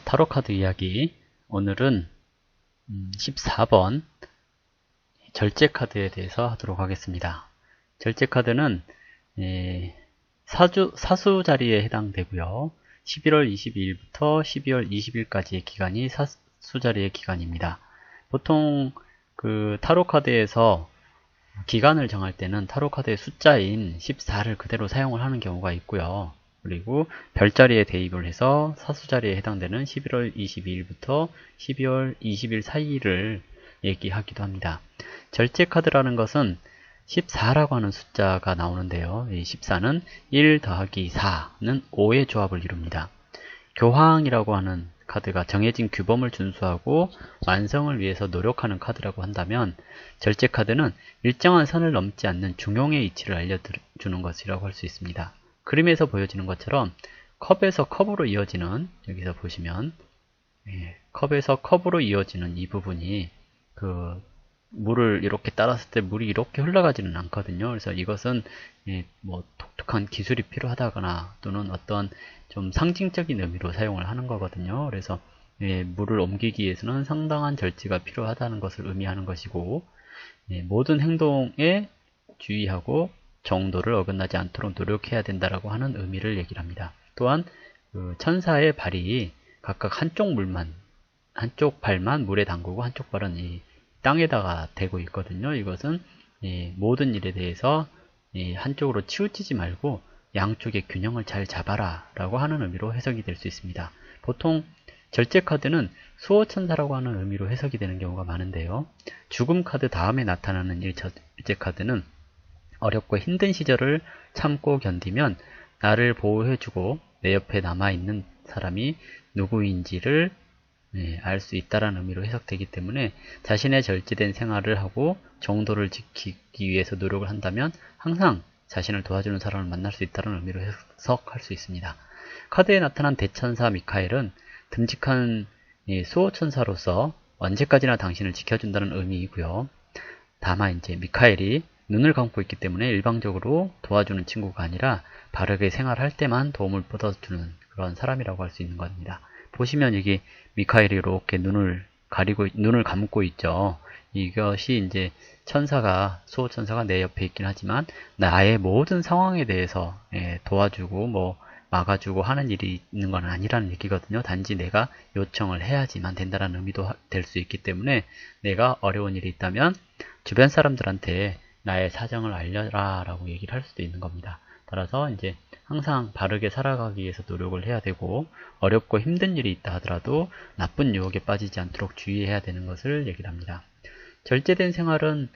타로 카드 이야기. 오늘은 14번 절제 카드에 대해서 하도록 하겠습니다. 절제 카드는 사수 자리에 해당되고요. 11월 22일부터 12월 20일까지의 기간이 사수 자리의 기간입니다. 보통 그 타로 카드에서 기간을 정할 때는 타로 카드의 숫자인 14를 그대로 사용을 하는 경우가 있고요. 그리고 별자리에 대입을 해서 사수자리에 해당되는 11월 22일부터 12월 20일 사이를 얘기하기도 합니다. 절제 카드라는 것은 14라고 하는 숫자가 나오는데요. 이 14는 1 더하기 4는 5의 조합을 이룹니다. 교황이라고 하는 카드가 정해진 규범을 준수하고 완성을 위해서 노력하는 카드라고 한다면, 절제 카드는 일정한 선을 넘지 않는 중용의 이치를 알려주는 것이라고 할 수 있습니다. 그림에서 보여지는 것처럼 컵에서 컵으로 이어지는, 여기서 보시면 컵에서 컵으로 이어지는 이 부분이 그 물을 이렇게 따랐을 때 물이 이렇게 흘러가지는 않거든요. 그래서 이것은 뭐 독특한 기술이 필요하다거나 또는 어떤 좀 상징적인 의미로 사용을 하는 거거든요. 그래서 물을 옮기기 위해서는 상당한 절제가 필요하다는 것을 의미하는 것이고, 모든 행동에 주의하고 정도를 어긋나지 않도록 노력해야 된다라고 하는 의미를 얘기를 합니다. 또한 그 천사의 발이 각각 한쪽 발만 물에 담그고 한쪽 발은 이 땅에다가 대고 있거든요. 이것은 모든 일에 대해서 한쪽으로 치우치지 말고 양쪽의 균형을 잘 잡아라 라고 하는 의미로 해석이 될 수 있습니다. 보통 절제 카드는 수호천사라고 하는 의미로 해석이 되는 경우가 많은데요. 죽음 카드 다음에 나타나는 이 절제 카드는 어렵고 힘든 시절을 참고 견디면 나를 보호해주고 내 옆에 남아있는 사람이 누구인지를 알 수 있다는 의미로 해석되기 때문에, 자신의 절제된 생활을 하고 정도를 지키기 위해서 노력을 한다면 항상 자신을 도와주는 사람을 만날 수 있다는 의미로 해석할 수 있습니다. 카드에 나타난 대천사 미카엘은 듬직한 수호천사로서 언제까지나 당신을 지켜준다는 의미이고요. 다만 이제 미카엘이 눈을 감고 있기 때문에 일방적으로 도와주는 친구가 아니라 바르게 생활할 때만 도움을 뻗어주는 그런 사람이라고 할 수 있는 겁니다. 보시면 여기 미카엘이 이렇게 눈을 감고 있죠. 이것이 이제 수호천사가 내 옆에 있긴 하지만 나의 모든 상황에 대해서 도와주고 뭐 막아주고 하는 일이 있는 건 아니라는 얘기거든요. 단지 내가 요청을 해야지만 된다는 의미도 될 수 있기 때문에, 내가 어려운 일이 있다면 주변 사람들한테 나의 사정을 알려라 라고 얘기를 할 수도 있는 겁니다. 따라서 이제 항상 바르게 살아가기 위해서 노력을 해야 되고, 어렵고 힘든 일이 있다 하더라도 나쁜 유혹에 빠지지 않도록 주의해야 되는 것을 얘기를 합니다. 절제된 생활은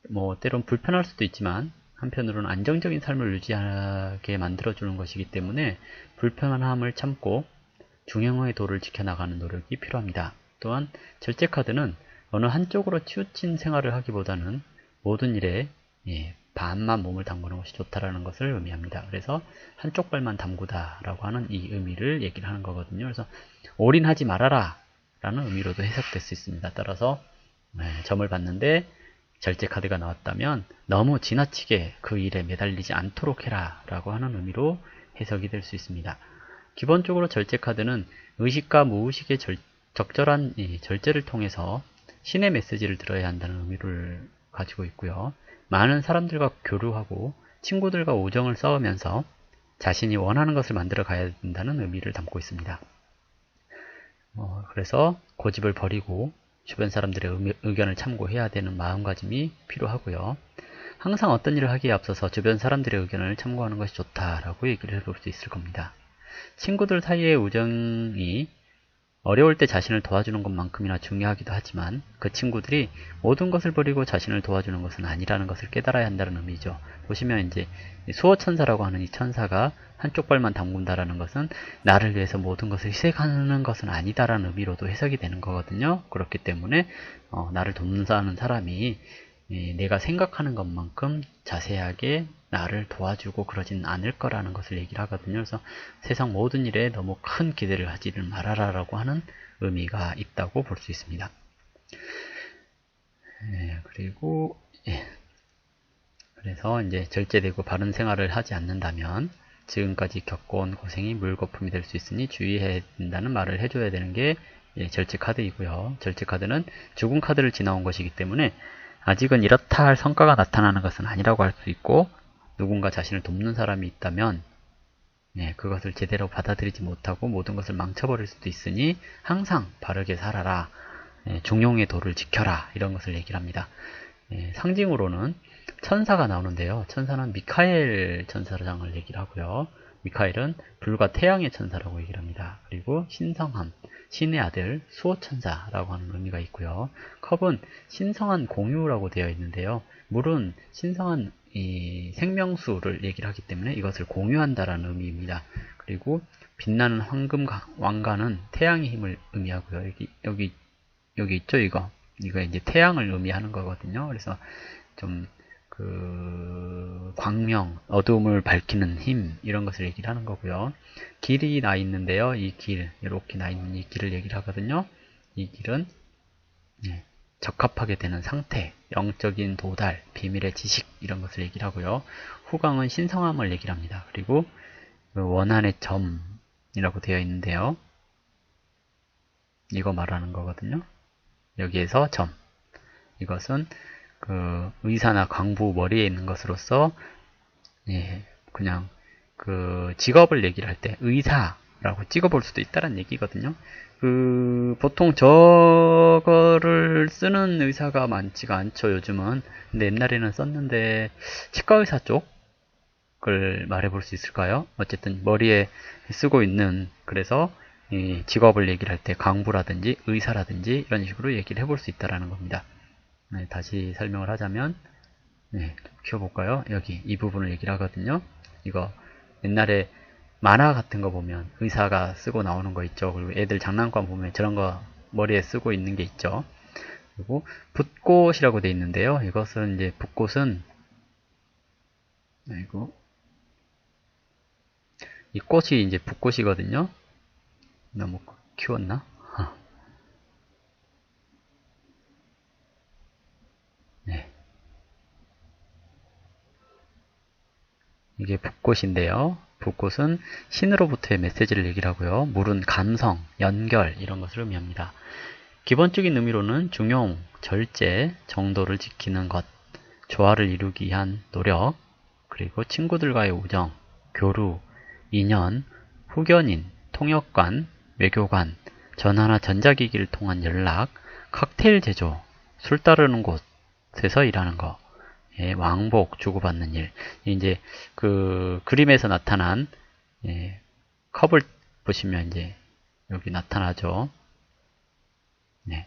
뭐 때론 불편할 수도 있지만 한편으로는 안정적인 삶을 유지하게 만들어주는 것이기 때문에 불편함을 참고 중형의 도를 지켜나가는 노력이 필요합니다. 또한 절제 카드는 어느 한쪽으로 치우친 생활을 하기보다는 모든 일에 반만 몸을 담그는 것이 좋다라는 것을 의미합니다. 그래서 한쪽 발만 담그다 라고 하는 이 의미를 얘기를 하는 거거든요. 그래서 올인하지 말아라 라는 의미로도 해석될 수 있습니다. 따라서 점을 봤는데 절제 카드가 나왔다면 너무 지나치게 그 일에 매달리지 않도록 해라 라고 하는 의미로 해석이 될 수 있습니다. 기본적으로 절제 카드는 의식과 무의식의 적절한 절제를 통해서 신의 메시지를 들어야 한다는 의미를 가지고 있고요. 많은 사람들과 교류하고 친구들과 우정을 쌓으면서 자신이 원하는 것을 만들어 가야 된다는 의미를 담고 있습니다. 그래서 고집을 버리고 주변 사람들의 의견을 참고해야 되는 마음가짐이 필요하고요. 항상 어떤 일을 하기에 앞서서 주변 사람들의 의견을 참고하는 것이 좋다라고 얘기를 해볼 수 있을 겁니다. 친구들 사이의 우정이 어려울 때 자신을 도와주는 것만큼이나 중요하기도 하지만, 그 친구들이 모든 것을 버리고 자신을 도와주는 것은 아니라는 것을 깨달아야 한다는 의미죠. 보시면 이제 수호천사라고 하는 이 천사가 한쪽 발만 담근다라는 것은 나를 위해서 모든 것을 희생하는 것은 아니다라는 의미로도 해석이 되는 거거든요. 그렇기 때문에 나를 돕는 사람이 내가 생각하는 것만큼 자세하게 나를 도와주고 그러진 않을 거라는 것을 얘기를 하거든요. 그래서 세상 모든 일에 너무 큰 기대를 하지를 말아라 라고 하는 의미가 있다고 볼 수 있습니다. 그래서 이제 절제되고 바른 생활을 하지 않는다면 지금까지 겪어온 고생이 물거품이 될 수 있으니 주의해야 된다는 말을 해줘야 되는 게 절제 카드이고요. 절제 카드는 죽은 카드를 지나온 것이기 때문에 아직은 이렇다 할 성과가 나타나는 것은 아니라고 할 수 있고, 누군가 자신을 돕는 사람이 있다면 그것을 제대로 받아들이지 못하고 모든 것을 망쳐버릴 수도 있으니 항상 바르게 살아라, 중용의 도를 지켜라, 이런 것을 얘기를 합니다. 상징으로는 천사가 나오는데요. 천사는 미카엘 천사장을 얘기를 하고요. 미카엘은 불과 태양의 천사라고 얘기를 합니다. 그리고 신성함, 신의 아들, 수호천사라고 하는 의미가 있고요. 컵은 신성한 공유라고 되어 있는데요. 물은 신성한 이 생명수를 얘기를 하기 때문에 이것을 공유한다라는 의미입니다. 그리고 빛나는 황금 왕관은 태양의 힘을 의미하고요. 여기 있죠, 이거 이제 태양을 의미하는 거거든요. 그래서 좀 광명, 어두움을 밝히는 힘, 이런 것을 얘기를 하는 거고요. 길이 나 있는데요. 이 길, 이렇게 나 있는 이 길을 얘기를 하거든요. 이 길은 적합하게 되는 상태, 영적인 도달, 비밀의 지식, 이런 것을 얘기를 하고요. 후광은 신성함을 얘기를 합니다. 그리고 원한의 점이라고 되어 있는데요. 이거 말하는 거거든요. 여기에서 점, 이것은 의사나 광부 머리에 있는 것으로서 그냥 직업을 얘기를 할 때 의사라고 찍어볼 수도 있다는 얘기거든요. 보통 저거를 쓰는 의사가 많지가 않죠, 요즘은. 근데 옛날에는 썼는데, 치과 의사 쪽을 말해볼 수 있을까요? 어쨌든 머리에 쓰고 있는, 그래서 이 직업을 얘기를 할 때 광부라든지 의사라든지 이런 식으로 얘기를 해볼 수 있다는 겁니다. 다시 설명을 하자면, 좀 키워볼까요? 여기 이 부분을 얘기를 하거든요. 이거 옛날에 만화 같은 거 보면 의사가 쓰고 나오는 거 있죠. 그리고 애들 장난감 보면 저런 거 머리에 쓰고 있는 게 있죠. 그리고 붓꽃이라고 돼 있는데요. 이것은 이제 붓꽃은 이 꽃이 이제 붓꽃이거든요. 너무 키웠나? 이게 붓꽃인데요. 붓꽃은 신으로부터의 메시지를 얘기를 하고요. 물은 감성, 연결, 이런 것을 의미합니다. 기본적인 의미로는 중용, 절제, 정도를 지키는 것, 조화를 이루기 위한 노력, 그리고 친구들과의 우정, 교류, 인연, 후견인, 통역관, 외교관, 전화나 전자기기를 통한 연락, 칵테일 제조, 술 따르는 곳에서 일하는 것, 왕복 주고받는 일. 이제 그림에서 나타난 컵을 보시면 이제 여기 나타나죠.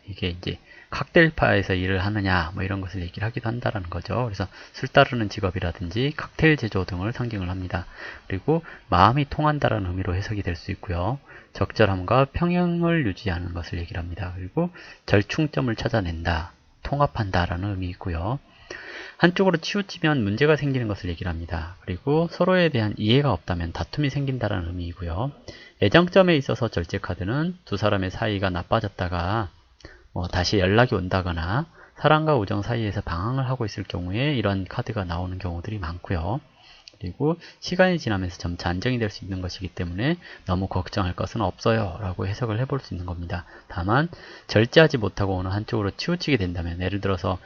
이게 이제 칵테일바에서 일을 하느냐 뭐 이런 것을 얘기를 하기도 한다라는 거죠. 그래서 술 따르는 직업이라든지 칵테일 제조 등을 상징을 합니다. 그리고 마음이 통한다라는 의미로 해석이 될 수 있고요. 적절함과 평형을 유지하는 것을 얘기를 합니다. 그리고 절충점을 찾아낸다, 통합한다라는 의미 있고요. 한쪽으로 치우치면 문제가 생기는 것을 얘기를 합니다. 그리고 서로에 대한 이해가 없다면 다툼이 생긴다는 의미이고요. 애정점에 있어서 절제 카드는 두 사람의 사이가 나빠졌다가 다시 연락이 온다거나 사랑과 우정 사이에서 방황을 하고 있을 경우에 이런 카드가 나오는 경우들이 많고요. 그리고 시간이 지나면서 점차 안정이 될 수 있는 것이기 때문에 너무 걱정할 것은 없어요 라고 해석을 해볼 수 있는 겁니다. 다만 절제하지 못하고 어느 한쪽으로 치우치게 된다면, 예를 들어서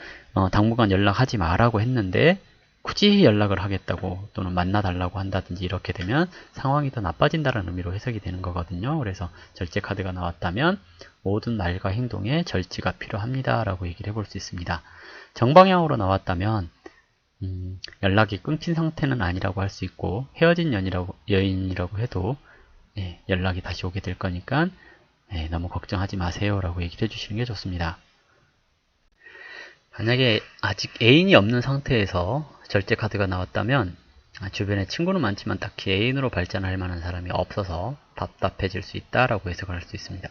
당분간 연락하지 마라고 했는데 굳이 연락을 하겠다고 또는 만나달라고 한다든지 이렇게 되면 상황이 더 나빠진다는 의미로 해석이 되는 거거든요. 그래서 절제 카드가 나왔다면 모든 말과 행동에 절제가 필요합니다 라고 얘기를 해볼 수 있습니다. 정방향으로 나왔다면 연락이 끊긴 상태는 아니라고 할 수 있고, 헤어진 여인이라고 해도 연락이 다시 오게 될 거니까 너무 걱정하지 마세요 라고 얘기를 해주시는 게 좋습니다. 만약에 아직 애인이 없는 상태에서 절제 카드가 나왔다면 주변에 친구는 많지만 딱히 애인으로 발전할 만한 사람이 없어서 답답해질 수 있다라고 해석을 할 수 있습니다.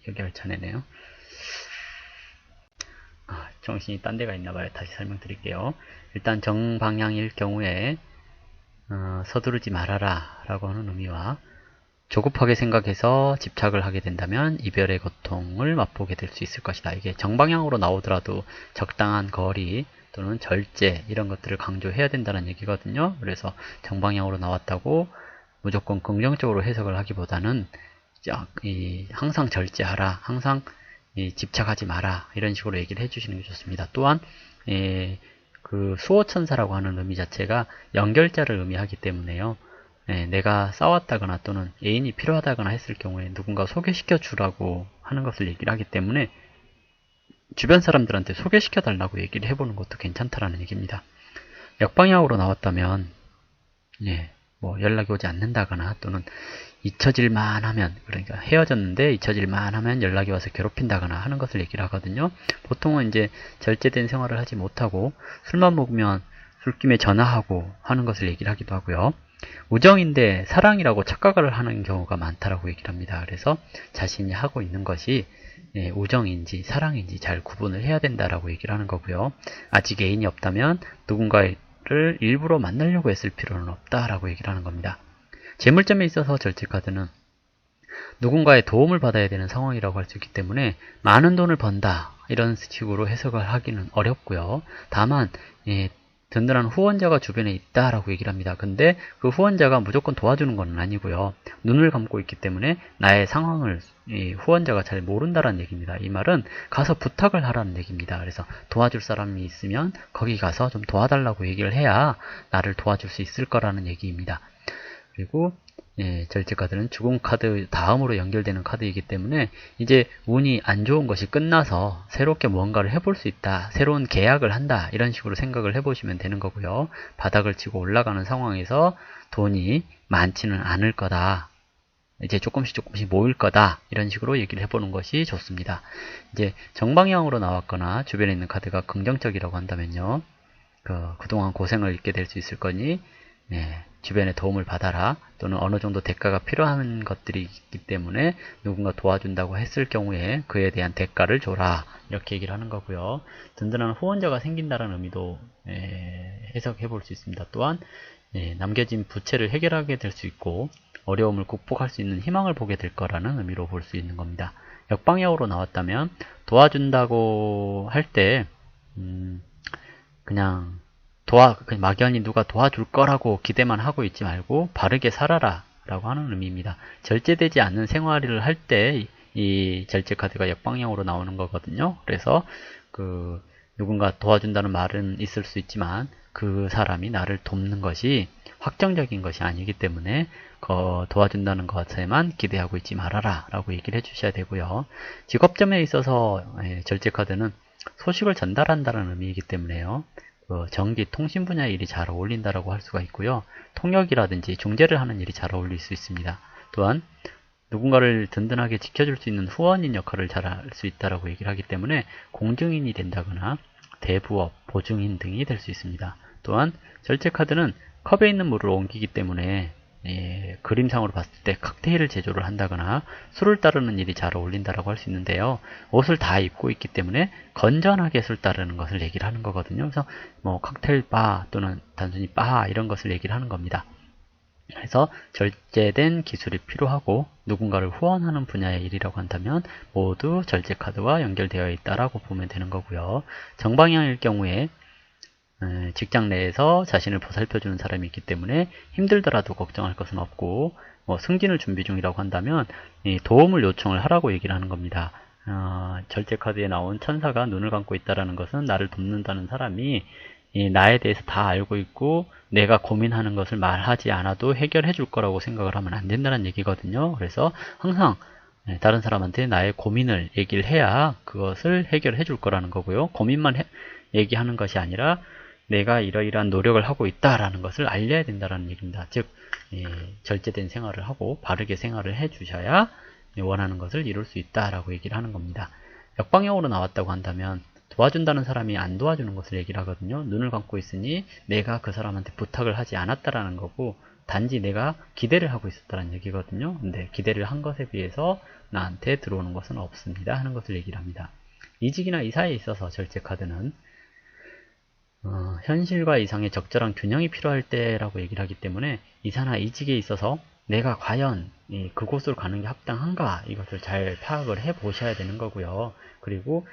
여기 알차네네요. 정신이 딴 데가 있나봐요. 다시 설명드릴게요. 일단 정방향일 경우에 서두르지 말아라 라고 하는 의미와, 조급하게 생각해서 집착을 하게 된다면 이별의 고통을 맛보게 될 수 있을 것이다. 이게 정방향으로 나오더라도 적당한 거리 또는 절제 이런 것들을 강조해야 된다는 얘기거든요. 그래서 정방향으로 나왔다고 무조건 긍정적으로 해석을 하기보다는 항상 절제하라, 항상 집착하지 마라 이런 식으로 얘기를 해주시는 게 좋습니다. 또한 그 수호천사라고 하는 의미 자체가 연결자를 의미하기 때문에요. 내가 싸웠다거나 또는 애인이 필요하다거나 했을 경우에 누군가 소개시켜 주라고 하는 것을 얘기를 하기 때문에 주변 사람들한테 소개시켜 달라고 얘기를 해보는 것도 괜찮다라는 얘기입니다. 역방향으로 나왔다면 뭐 연락이 오지 않는다거나 또는 잊혀질만 하면, 그러니까 헤어졌는데 잊혀질만 하면 연락이 와서 괴롭힌다거나 하는 것을 얘기를 하거든요. 보통은 이제 절제된 생활을 하지 못하고 술만 먹으면 술김에 전화하고 하는 것을 얘기를 하기도 하고요. 우정인데 사랑이라고 착각을 하는 경우가 많다라고 얘기를 합니다. 그래서 자신이 하고 있는 것이 우정인지 사랑인지 잘 구분을 해야 된다라고 얘기를 하는 거고요. 아직 애인이 없다면 누군가를 일부러 만나려고 했을 필요는 없다라고 얘기를 하는 겁니다. 재물점에 있어서 절제카드는 누군가의 도움을 받아야 되는 상황이라고 할 수 있기 때문에 많은 돈을 번다 이런 식으로 해석을 하기는 어렵고요. 다만 든든한 후원자가 주변에 있다라고 얘기를 합니다. 근데 그 후원자가 무조건 도와주는 건 아니고요. 눈을 감고 있기 때문에 나의 상황을 후원자가 잘 모른다라는 얘기입니다. 이 말은 가서 부탁을 하라는 얘기입니다. 그래서 도와줄 사람이 있으면 거기 가서 좀 도와달라고 얘기를 해야 나를 도와줄 수 있을 거라는 얘기입니다. 그리고 절제카드는 죽음 카드 다음으로 연결되는 카드이기 때문에 이제 운이 안 좋은 것이 끝나서 새롭게 무언가를 해볼 수 있다, 새로운 계약을 한다 이런 식으로 생각을 해보시면 되는 거고요. 바닥을 치고 올라가는 상황에서 돈이 많지는 않을 거다, 이제 조금씩 모일 거다 이런 식으로 얘기를 해보는 것이 좋습니다. 이제 정방향으로 나왔거나 주변에 있는 카드가 긍정적이라고 한다면요, 그동안 고생을 잊게 될 수 있을 거니 주변에 도움을 받아라, 또는 어느 정도 대가가 필요한 것들이 있기 때문에 누군가 도와준다고 했을 경우에 그에 대한 대가를 줘라 이렇게 얘기를 하는 거고요. 든든한 후원자가 생긴다는 의미도 해석해 볼 수 있습니다. 또한 남겨진 부채를 해결하게 될 수 있고 어려움을 극복할 수 있는 희망을 보게 될 거라는 의미로 볼 수 있는 겁니다. 역방향으로 나왔다면 도와준다고 할 때 그냥 막연히 누가 도와줄 거라고 기대만 하고 있지 말고 바르게 살아라 라고 하는 의미입니다. 절제되지 않는 생활을 할 때 이 절제 카드가 역방향으로 나오는 거거든요. 그래서 누군가 도와준다는 말은 있을 수 있지만 그 사람이 나를 돕는 것이 확정적인 것이 아니기 때문에 도와준다는 것에만 기대하고 있지 말아라 라고 얘기를 해주셔야 되고요. 직업점에 있어서 절제 카드는 소식을 전달한다는 의미이기 때문에요. 전기, 통신 분야의 일이 잘 어울린다라고 할 수가 있고요. 통역이라든지 중재를 하는 일이 잘 어울릴 수 있습니다. 또한 누군가를 든든하게 지켜줄 수 있는 후원인 역할을 잘 할 수 있다라고 얘기를 하기 때문에 공증인이 된다거나 대부업, 보증인 등이 될 수 있습니다. 또한 절제카드는 컵에 있는 물을 옮기기 때문에 그림상으로 봤을 때 칵테일을 제조를 한다거나 술을 따르는 일이 잘 어울린다라고 할 수 있는데요. 옷을 다 입고 있기 때문에 건전하게 술 따르는 것을 얘기를 하는 거거든요. 그래서 뭐 칵테일 바 또는 단순히 바 이런 것을 얘기를 하는 겁니다. 그래서 절제된 기술이 필요하고 누군가를 후원하는 분야의 일이라고 한다면 모두 절제 카드와 연결되어 있다라고 보면 되는 거고요. 정방향일 경우에 직장 내에서 자신을 보살펴주는 사람이 있기 때문에 힘들더라도 걱정할 것은 없고, 승진을 준비 중이라고 한다면 도움을 요청을 하라고 얘기를 하는 겁니다. 절제 카드에 나온 천사가 눈을 감고 있다는 것은 나를 돕는다는 사람이 나에 대해서 다 알고 있고 내가 고민하는 것을 말하지 않아도 해결해 줄 거라고 생각을 하면 안 된다는 얘기거든요. 그래서 항상 다른 사람한테 나의 고민을 얘기를 해야 그것을 해결해 줄 거라는 거고요. 고민만 얘기하는 것이 아니라 내가 이러이러한 노력을 하고 있다라는 것을 알려야 된다는 얘기입니다. 즉 절제된 생활을 하고 바르게 생활을 해 주셔야 원하는 것을 이룰 수 있다라고 얘기를 하는 겁니다. 역방향으로 나왔다고 한다면 도와준다는 사람이 안 도와주는 것을 얘기를 하거든요. 눈을 감고 있으니 내가 그 사람한테 부탁을 하지 않았다라는 거고 단지 내가 기대를 하고 있었다는 얘기거든요. 근데 기대를 한 것에 비해서 나한테 들어오는 것은 없습니다 하는 것을 얘기를 합니다. 이직이나 이사에 있어서 절제 카드는 현실과 이상의 적절한 균형이 필요할 때라고 얘기를 하기 때문에 이사나 이직에 있어서 내가 과연 그곳으로 가는 게 합당한가 이것을 잘 파악을 해 보셔야 되는 거고요. 그리고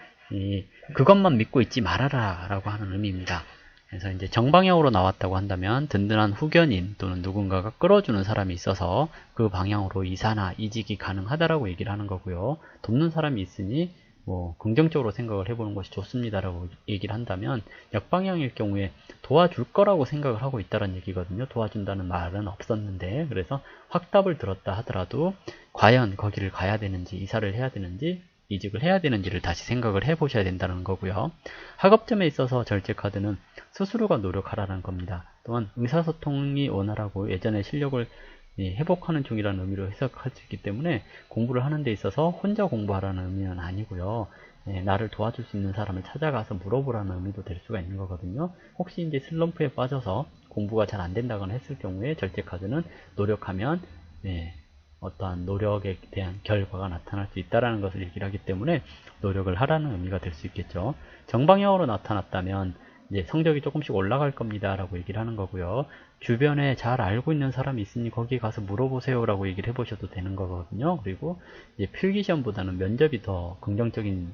그것만 믿고 있지 말아라 라고 하는 의미입니다. 그래서 이제 정방향으로 나왔다고 한다면 든든한 후견인 또는 누군가가 끌어주는 사람이 있어서 그 방향으로 이사나 이직이 가능하다라고 얘기를 하는 거고요. 돕는 사람이 있으니 뭐 긍정적으로 생각을 해보는 것이 좋습니다라고 얘기를 한다면, 역방향일 경우에 도와줄 거라고 생각을 하고 있다는 얘기거든요. 도와준다는 말은 없었는데, 그래서 확답을 들었다 하더라도 과연 거기를 가야 되는지, 이사를 해야 되는지, 이직을 해야 되는지를 다시 생각을 해보셔야 된다는 거고요. 학업점에 있어서 절제 카드는 스스로가 노력하라는 겁니다. 또한 의사소통이 원활하고 예전의 실력을 회복하는 중이라는 의미로 해석할 수 있기 때문에 공부를 하는 데 있어서 혼자 공부하라는 의미는 아니고요. 나를 도와줄 수 있는 사람을 찾아가서 물어보라는 의미도 될 수가 있는 거거든요. 혹시 이제 슬럼프에 빠져서 공부가 잘 안 된다거나 했을 경우에 절제 카드는 노력하면 어떠한 노력에 대한 결과가 나타날 수 있다는 것을 얘기를 하기 때문에 노력을 하라는 의미가 될 수 있겠죠. 정방향으로 나타났다면 이제 성적이 조금씩 올라갈 겁니다 라고 얘기를 하는 거고요. 주변에 잘 알고 있는 사람이 있으니 거기 가서 물어보세요 라고 얘기를 해보셔도 되는 거거든요. 그리고 이제 필기시험보다는 면접이 더 긍정적인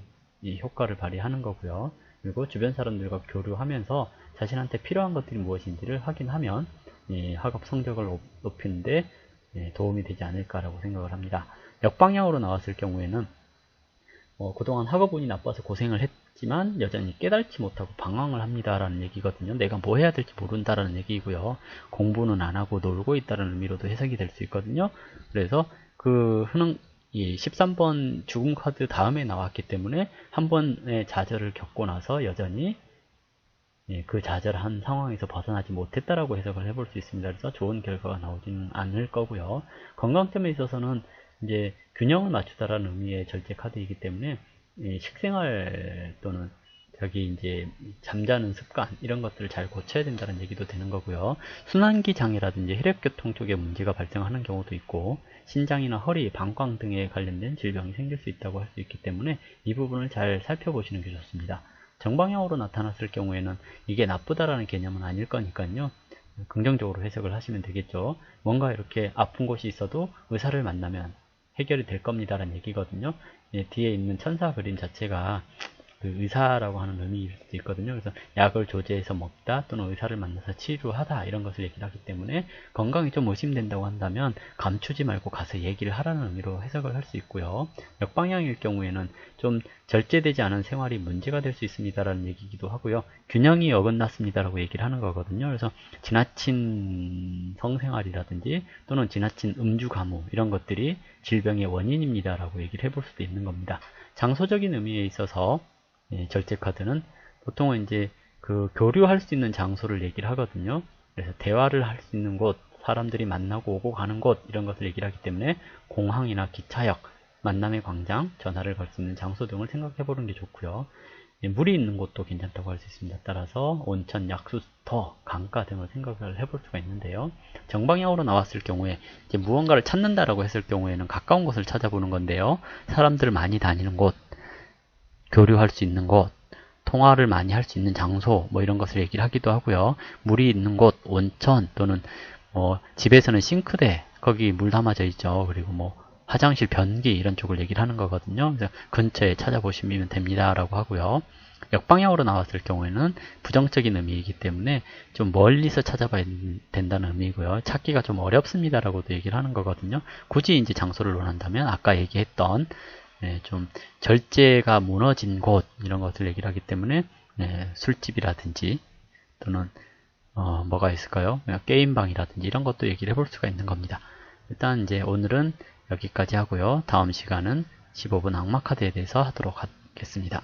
효과를 발휘하는 거고요. 그리고 주변 사람들과 교류하면서 자신한테 필요한 것들이 무엇인지를 확인하면 학업 성적을 높이는데 도움이 되지 않을까라고 생각을 합니다. 역방향으로 나왔을 경우에는 그동안 학업운이 나빠서 고생을 했지만 여전히 깨닫지 못하고 방황을 합니다라는 얘기거든요. 내가 뭐 해야 될지 모른다라는 얘기고요. 공부는 안 하고 놀고 있다는 의미로도 해석이 될 수 있거든요. 그래서 그 13번 죽음 카드 다음에 나왔기 때문에 한 번의 좌절을 겪고 나서 여전히 그 좌절한 상황에서 벗어나지 못했다라고 해석을 해볼 수 있습니다. 그래서 좋은 결과가 나오지는 않을 거고요. 건강점에 있어서는 이제 균형을 맞추다라는 의미의 절제 카드이기 때문에 식생활 또는 이제 잠자는 습관 이런 것들을 잘 고쳐야 된다는 얘기도 되는 거고요. 순환기 장애라든지 혈액교통 쪽에 문제가 발생하는 경우도 있고 신장이나 허리, 방광 등에 관련된 질병이 생길 수 있다고 할 수 있기 때문에 이 부분을 잘 살펴보시는 게 좋습니다. 정방향으로 나타났을 경우에는 이게 나쁘다라는 개념은 아닐 거니까요. 긍정적으로 해석을 하시면 되겠죠. 뭔가 이렇게 아픈 곳이 있어도 의사를 만나면 해결이 될 겁니다라는 얘기거든요. 뒤에 있는 천사 그림 자체가 그 의사라고 하는 의미일 수도 있거든요. 그래서 약을 조제해서 먹다 또는 의사를 만나서 치료하다 이런 것을 얘기를 하기 때문에 건강이 좀 의심된다고 한다면 감추지 말고 가서 얘기를 하라는 의미로 해석을 할 수 있고요. 역방향일 경우에는 좀 절제되지 않은 생활이 문제가 될 수 있습니다라는 얘기이기도 하고요. 균형이 어긋났습니다라고 얘기를 하는 거거든요. 그래서 지나친 성생활이라든지 또는 지나친 음주 가무 이런 것들이 질병의 원인입니다라고 얘기를 해볼 수도 있는 겁니다. 장소적인 의미에 있어서 절제 카드는 보통은 이제 그 교류할 수 있는 장소를 얘기를 하거든요. 그래서 대화를 할 수 있는 곳, 사람들이 만나고 오고 가는 곳 이런 것을 얘기를 하기 때문에 공항이나 기차역, 만남의 광장, 전화를 걸 수 있는 장소 등을 생각해 보는 게 좋고요. 물이 있는 곳도 괜찮다고 할 수 있습니다. 따라서 온천, 약수터, 강가 등을 생각을 해볼 수가 있는데요. 정방향으로 나왔을 경우에 이제 무언가를 찾는다라고 했을 경우에는 가까운 곳을 찾아보는 건데요. 사람들 많이 다니는 곳, 교류할 수 있는 곳, 통화를 많이 할 수 있는 장소 뭐 이런 것을 얘기를 하기도 하고요. 물이 있는 곳, 온천 또는 집에서는 싱크대, 거기 물 담아져 있죠. 그리고 뭐 화장실 변기 이런 쪽을 얘기를 하는 거거든요. 그래서 근처에 찾아보시면 됩니다 라고 하고요. 역방향으로 나왔을 경우에는 부정적인 의미이기 때문에 좀 멀리서 찾아봐야 된다는 의미고요. 찾기가 좀 어렵습니다 라고도 얘기를 하는 거거든요. 굳이 이제 장소를 원한다면 아까 얘기했던 좀 절제가 무너진 곳 이런 것들 얘기를 하기 때문에 술집이라든지 또는 뭐가 있을까요? 게임방이라든지 이런 것도 얘기를 해볼 수가 있는 겁니다. 일단 이제 오늘은 여기까지 하고요. 다음 시간은 15분 악마 카드에 대해서 하도록 하겠습니다.